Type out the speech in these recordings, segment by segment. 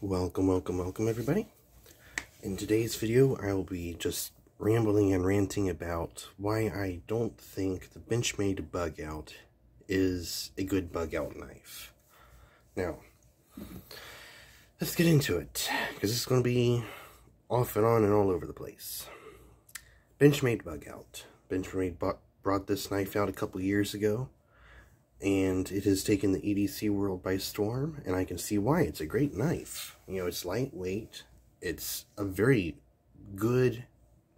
Welcome everybody. In today's video, I will be just rambling and ranting about why I don't think the benchmade bug out is a good bug out knife. Now, let's get into it, because it's going to be off and on and all over the place. Benchmade bug out. Benchmade brought this knife out a couple years ago, and it has taken the EDC world by storm, and I can see why. It's a great knife. You know, it's lightweight, it's a very good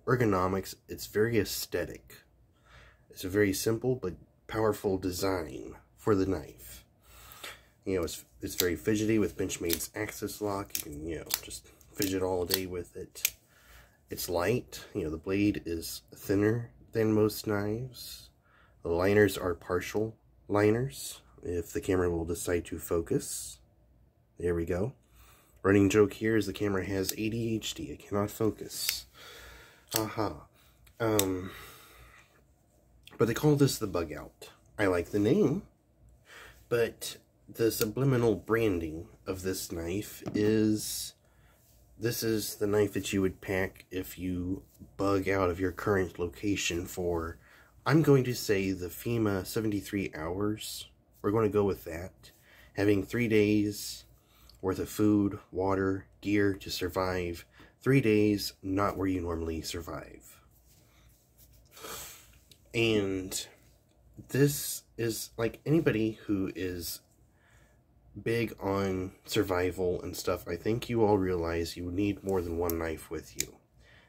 ergonomics, it's very aesthetic. It's a very simple but powerful design for the knife. You know, it's very fidgety with Benchmade's axis lock. You can, you know, just fidget all day with it. It's light. You know, the blade is thinner than most knives. The liners are partial liners, if the camera will decide to focus. There we go. Running joke here is the camera has ADHD. It cannot focus. Haha. But they call this the bug out. I like the name, but the subliminal branding of this knife is, this is the knife that you would pack if you bug out of your current location for, I'm going to say, the FEMA 73 hours. We're going to go with that. Having 3 days worth of food, water, gear to survive. 3 days, not where you normally survive. And this is, like, anybody who is big on survival and stuff, I think you all realize you need more than one knife with you.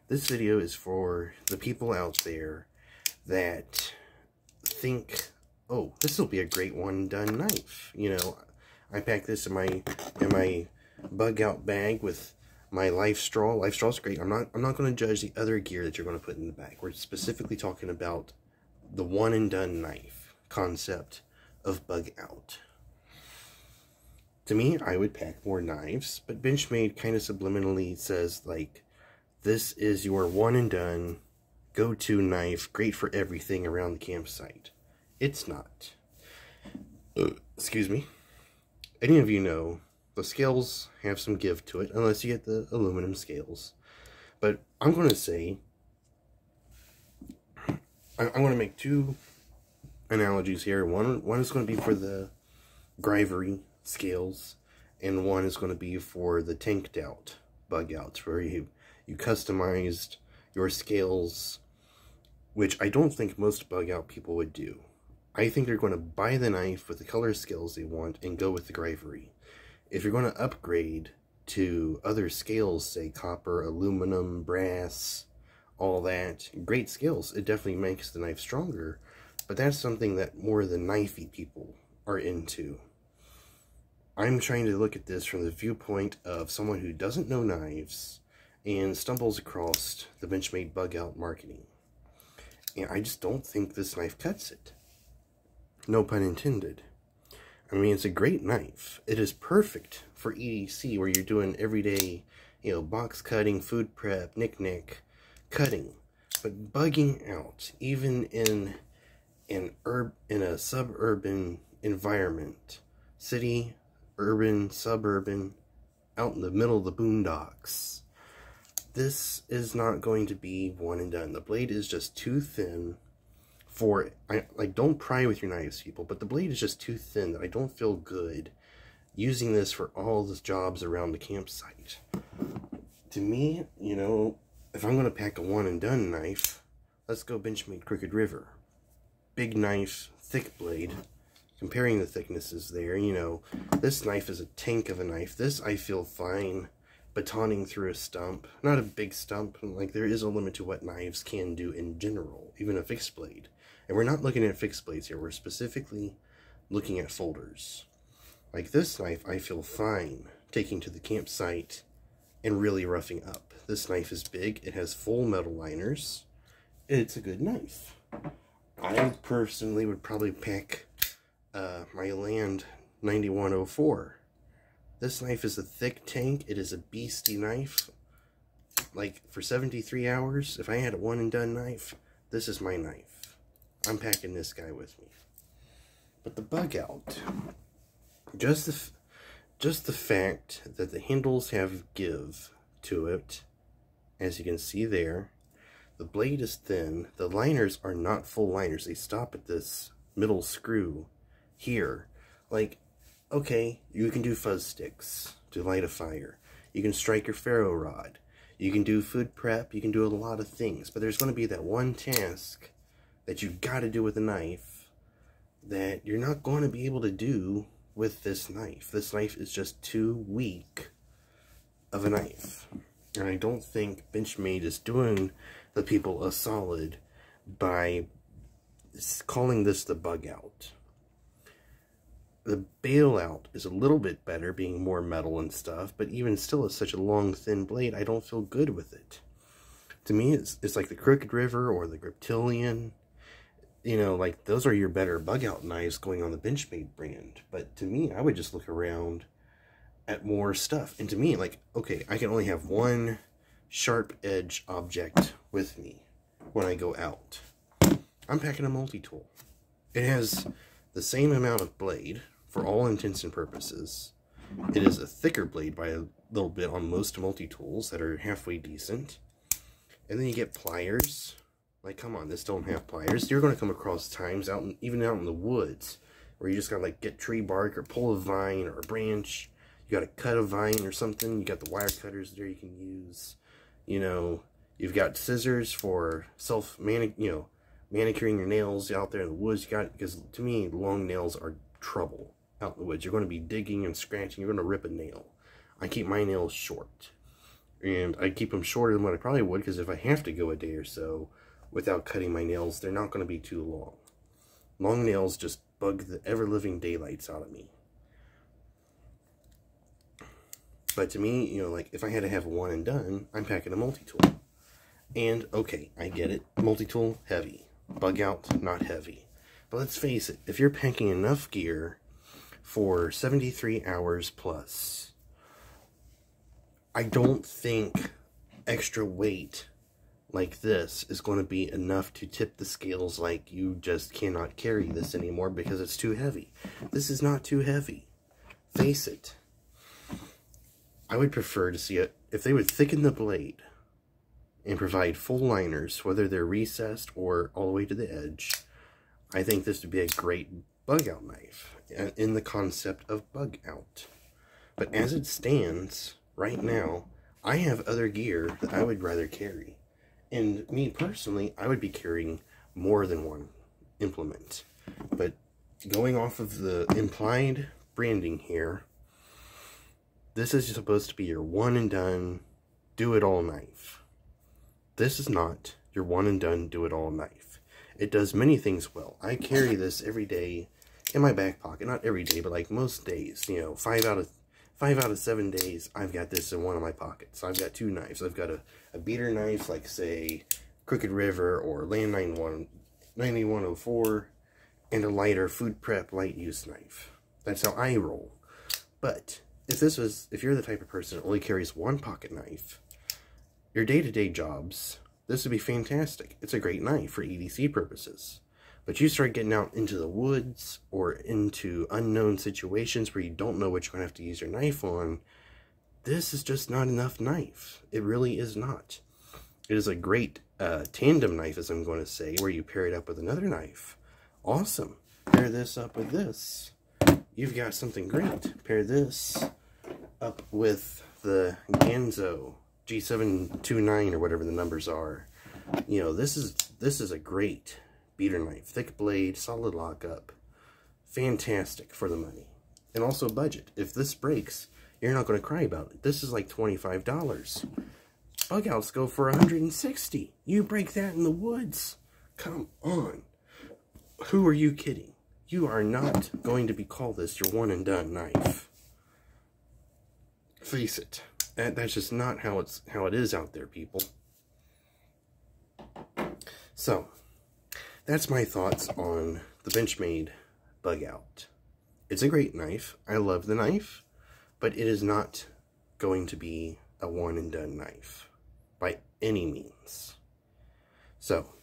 This video is for the people out there that think, oh, this will be a great one-done knife. You know, I pack this in my bug out bag with my life straw. Life straw's great. I'm not going to judge the other gear that you're going to put in the bag. We're specifically talking about the one-and-done knife concept of bug out. To me, I would pack more knives, but Benchmade kind of subliminally says, like, this is your one-and-done go-to knife, great for everything around the campsite. It's not. Excuse me. Any of you know, the scales have some give to it, unless you get the aluminum scales. But I'm going to say, I'm going to make two analogies here. One is going to be for the Grivery scales, and one is going to be for the tanked out bug outs, where you customized your scales, which I don't think most bug out people would do. I think they're going to buy the knife with the color scales they want and go with the Grivery. If you're going to upgrade to other scales, say copper, aluminum, brass, all that, great scales. It definitely makes the knife stronger, but that's something that more the knifey people are into. I'm trying to look at this from the viewpoint of someone who doesn't know knives and stumbles across the Benchmade bug out marketing. And I just don't think this knife cuts it. No pun intended. I mean, it's a great knife. It is perfect for EDC, where you're doing everyday, you know, box cutting, food prep, knick-knack cutting. But bugging out, even in a suburban environment, city, urban, suburban, out in the middle of the boondocks, this is not going to be one and done. The blade is just too thin for it. Like, don't pry with your knives, people, but the blade is just too thin that I don't feel good using this for all the jobs around the campsite. To me, you know, if I'm going to pack a one and done knife, let's go Benchmade Crooked River. Big knife, thick blade. Comparing the thicknesses there, you know, this knife is a tank of a knife. This, I feel fine batoning through a stump. Not a big stump. Like, there is a limit to what knives can do in general, even a fixed blade. And we're not looking at fixed blades here. We're specifically looking at folders. Like, this knife, I feel fine taking to the campsite and really roughing up. This knife is big. It has full metal liners. It's a good knife. I personally would probably pack my Land 9104. This knife is a thick tank. It is a beastie knife. Like, for 73 hours, if I had a one and done knife, this is my knife. I'm packing this guy with me. But the bug out, just just the fact that the handles have give to it, as you can see there. The blade is thin. The liners are not full liners. They stop at this middle screw here. Like, okay, you can do fuzz sticks to light a fire. You can strike your ferro rod. You can do food prep. You can do a lot of things. But there's going to be that one task that you got to do with a knife that you're not going to be able to do with this knife. This knife is just too weak of a knife. And I don't think Benchmade is doing the people a solid by calling this the bug out. The bailout is a little bit better, being more metal and stuff, but even still, it's such a long, thin blade, I don't feel good with it. To me, it's like the Crooked River or the Griptilian. You know, like, those are your better bug out knives going on the Benchmade brand. But to me, I would just look around at more stuff. And to me, like, okay, I can only have one sharp edge object with me when I go out. I'm packing a multi-tool. It has the same amount of blade for all intents and purposes. It is a thicker blade by a little bit on most multi-tools that are halfway decent. And then you get pliers. Like, come on, this don't have pliers. You're going to come across times, even out in the woods, where you just got to, like, get tree bark or pull a vine or a branch. You got to cut a vine or something. You got the wire cutters there you can use. You know, you've got scissors for manicuring your nails out there in the woods. Because to me, long nails are trouble out in the woods. You're going to be digging and scratching. You're going to rip a nail. I keep my nails short. And I keep them shorter than what I probably would, because if I have to go a day or so without cutting my nails, they're not going to be too long. Long nails just bug the ever-living daylights out of me. But to me, you know, like, if I had to have a one and done, I'm packing a multi-tool. And, okay, I get it. Multi-tool, heavy. Bug out, not heavy. But let's face it, if you're packing enough gear for 73 hours plus, I don't think extra weight like this is going to be enough to tip the scales like you just cannot carry this anymore because it's too heavy. This is not too heavy. Face it. I would prefer to see it, if they would thicken the blade and provide full liners, whether they're recessed or all the way to the edge, I think this would be a great bug out knife in the concept of bug out. But as it stands right now, I have other gear that I would rather carry. And me personally, I would be carrying more than one implement. But going off of the implied branding here, this is supposed to be your one and done, do it all knife. This is not your one and done, do it all knife. It does many things well. I carry this every day in my back pocket. Not every day, but like most days. You know, 5 out of 7 days, I've got this in one of my pockets. So I've got two knives. I've got a beater knife, like, say, Crooked River or Land 9104, and a lighter food prep light use knife. That's how I roll. But if you're the type of person that only carries one pocket knife, your day-to-day jobs, this would be fantastic. It's a great knife for EDC purposes. But you start getting out into the woods or into unknown situations where you don't know what you're going to have to use your knife on, this is just not enough knife. It really is not. It is a great tandem knife, as I'm going to say, where you pair it up with another knife. Awesome. Pair this up with this. You've got something great. Pair this up with the Ganzo G729 or whatever the numbers are. You know, this is a great beater knife. Thick blade, solid lockup. Fantastic for the money. And also budget. If this breaks, you're not going to cry about it. This is like $25. Bug outs go for $160. You break that in the woods. Come on. Who are you kidding? You are not going to be called this your one and done knife. Face it. That's just not how it is out there, people. So, that's my thoughts on the Benchmade Bug Out. It's a great knife. I love the knife, but it is not going to be a one and done knife by any means. So,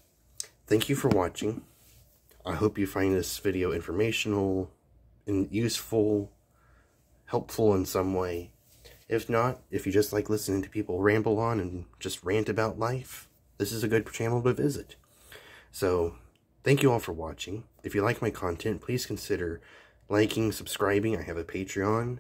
thank you for watching. I hope you find this video informational and useful, helpful in some way. If not, if you just like listening to people ramble on and just rant about life, this is a good channel to visit. So, thank you all for watching. If you like my content, please consider liking, subscribing. I have a Patreon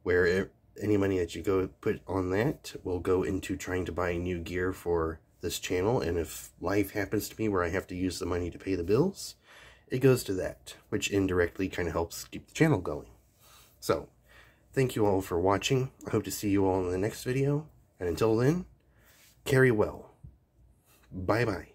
where any money that you go put on that will go into trying to buy new gear for this channel. And if life happens to me where I have to use the money to pay the bills, it goes to that, which indirectly kind of helps keep the channel going. So, thank you all for watching. I hope to see you all in the next video. And until then, carry well. Bye-bye.